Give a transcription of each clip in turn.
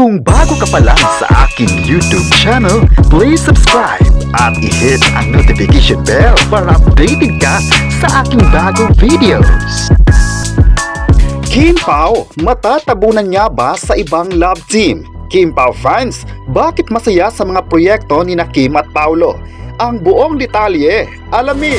Kung bago ka pa lang sa aking YouTube channel, please subscribe at i-hit ang notification bell para updated ka sa aking bagong videos. Kim Pao, matatabunan niya ba sa ibang love team? Kim Pao fans, bakit masaya sa mga proyekto ni Kim at Paolo? Ang buong detalye, alamin!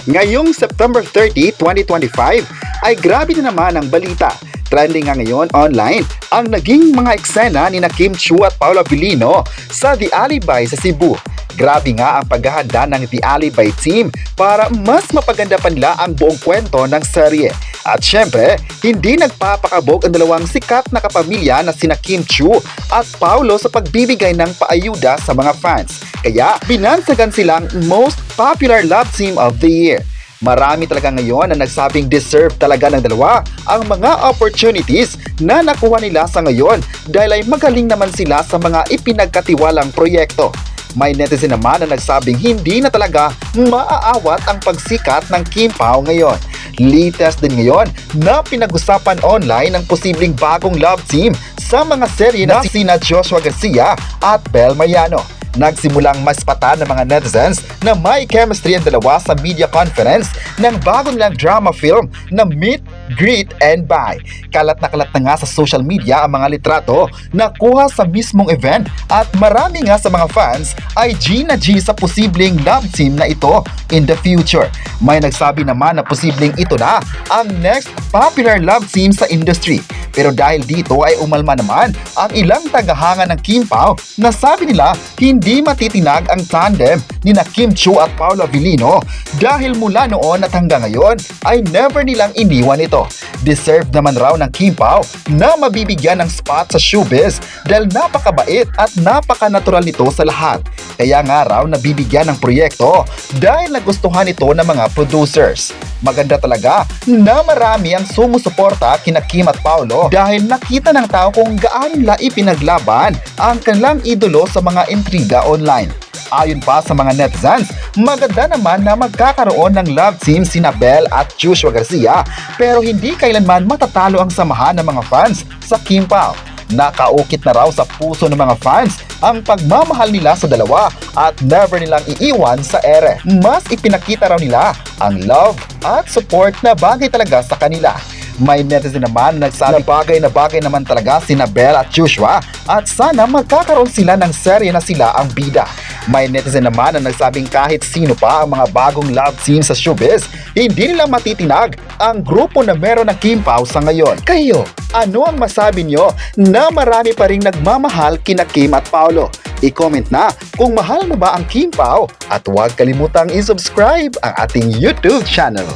Ngayong September 30, 2025 ay grabe na naman ang balita. Trending nga ngayon online ang naging mga eksena ni Kim Chiu at Paolo Abilino sa The Alibay sa Cebu. Grabe nga ang paghahanda ng The Alibay team para mas mapaganda pa nila ang buong kwento ng serye. At syempre, hindi nagpapakabog ang dalawang sikat na kapamilya na sina Kim Chiu at Paolo sa pagbibigay ng paayuda sa mga fans. Kaya binansagan silang most popular love team of the year. Marami talaga ngayon na nagsabing deserve talaga ng dalawa ang mga opportunities na nakuha nila sa ngayon dahil ay magaling naman sila sa mga ipinagkatiwalang proyekto. May netizen naman na nagsabing hindi na talaga maaawat ang pagsikat ng Kim Pao ngayon. Latest din ngayon na pinag-usapan online ang posibleng bagong love team sa mga serye na sina Joshua Garcia at Bel Mariano. Nagsimulang maspatan ng mga netizens na may chemistry ang dalawa sa media conference ng bago nilang drama film na Meet, Greet, and Bye. Kalat na nga sa social media ang mga litrato na kuha sa mismong event at marami nga sa mga fans ay G na G sa posibleng love team na ito in the future. May nagsabi naman na posibleng ito na ang next popular love team sa industry. Pero dahil dito ay umalma naman ang ilang tagahanga ng Kim Pao na sabi nila hindi matitinag ang tandem ni Kim Chiu at Paolo Abilino dahil mula noon at hanggang ngayon ay never nilang iniwan ito. Deserve naman raw ng Kim Pao na mabibigyan ng spot sa showbiz dahil napakabait at napaka-natural nito sa lahat. Kaya nga raw nabibigyan ng proyekto dahil nagustuhan ito ng mga producers. Maganda talaga na marami ang sumusuporta kina Kim at Paolo dahil nakita ng tao kung gaano nila ipinaglaban ang kanilang idolo sa mga intriga online. Ayon pa sa mga netizens, maganda naman na magkakaroon ng love team sina Bel at Joshua Garcia pero hindi kailanman matatalo ang samahan ng mga fans sa Kim Pao. Nakaukit na raw sa puso ng mga fans ang pagmamahal nila sa dalawa at never nilang iiwan sa ere. Mas ipinakita raw nila ang love at support na bagay talaga sa kanila. May netizen naman na nagsabi na bagay naman talaga sina Bel at Joshua at sana magkakaroon sila ng serye na sila ang bida. May netizen naman na nagsabing kahit sino pa ang mga bagong love team sa showbiz, hindi nila matitinag ang grupo na meron ng Kim Pao sa ngayon. Kayo, ano ang masabi nyo na marami pa ring nagmamahal kina Kim at Paolo? I-comment na kung mahal mo ba ang Kim Pao at huwag kalimutang i-subscribe ang ating YouTube channel.